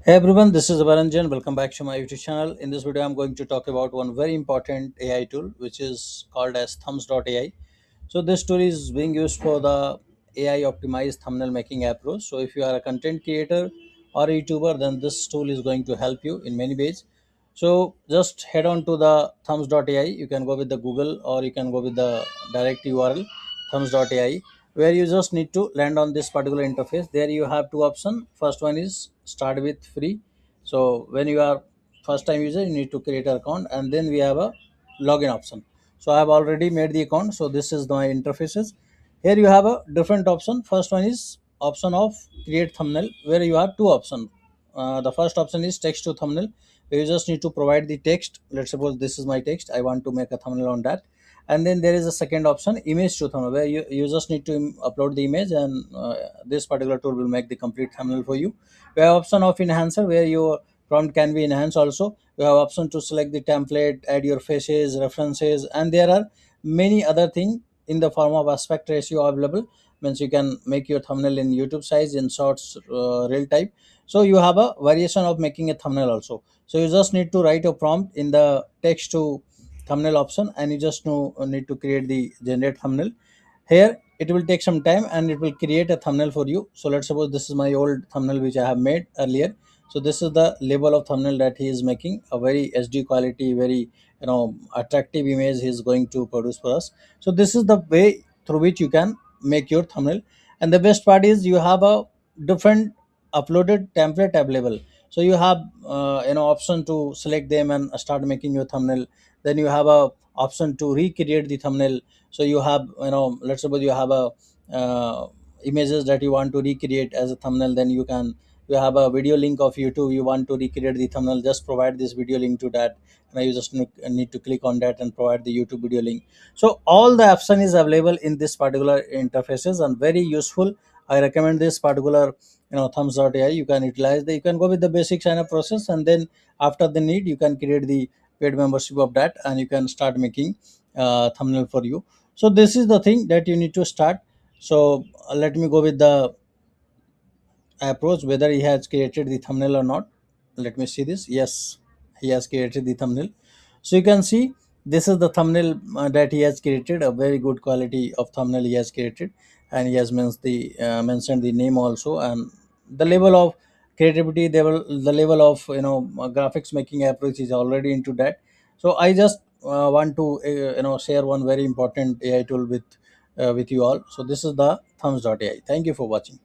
Hey everyone, this is Ranjan. Welcome back to my YouTube channel. In this video, I'm going to talk about one very important AI tool, which is called as Thumbs.ai. So this tool is being used for the AI optimized thumbnail making approach. So if you are a content creator or a YouTuber, then this tool is going to help you in many ways. So just head on to the Thumbs.ai. You can go with the Google or you can go with the direct URL Thumbs.ai, where you just need to land on this particular interface. There you have two options. First one is start with free. So when you are first time user, you need to create an account, and then we have a login option. So I have already made the account. So this is my interfaces. Here you have a different option. First one is option of create thumbnail, where you have two options. The first option is text to thumbnail, where you just need to provide the text. Let's suppose this is my text. I want to make a thumbnail on that. And then there is a second option, image to thumbnail, where you just need to upload the image, and this particular tool will make the complete thumbnail for you. We have option of enhancer, where your prompt can be enhanced also. You have option to select the template, add your faces, references, and there are many other things in the form of aspect ratio available. Means you can make your thumbnail in YouTube size, in shorts, real type. So you have a variation of making a thumbnail also. So you just need to write a prompt in the text to thumbnail option, and you just need to create the generate thumbnail. Here it will take some time and it will create a thumbnail for you. So let's suppose this is my old thumbnail which I have made earlier. So this is the level of thumbnail that he is making, a very HD quality, very attractive image he is going to produce for us. So this is the way through which you can make your thumbnail. And the best part is you have a different uploaded template available. So you have option to select them and start making your thumbnail. Then you have a option to recreate the thumbnail. So you have, let's suppose you have a images that you want to recreate as a thumbnail. Then you have a video link of YouTube, you want to recreate the thumbnail, just provide this video link to that, and you just need to click on that and provide the YouTube video link. So all the option is available in this particular interfaces and very useful. I recommend this particular Thumbs.ai. You can utilize you can go with the basic sign up process, and then after the need you can create the paid membership of that, and you can start making thumbnail for you. So this is the thing that you need to start. So let me go with the approach, whether he has created the thumbnail or not. Let me see this. Yes, he has created the thumbnail. So you can see this is the thumbnail that he has created, a very good quality of thumbnail he has created, and he has mentioned the name also, and the level of creativity, the level of graphics making approach is already into that. So I just want to share one very important AI tool with you all. So this is the Thumbs.ai. Thank you for watching.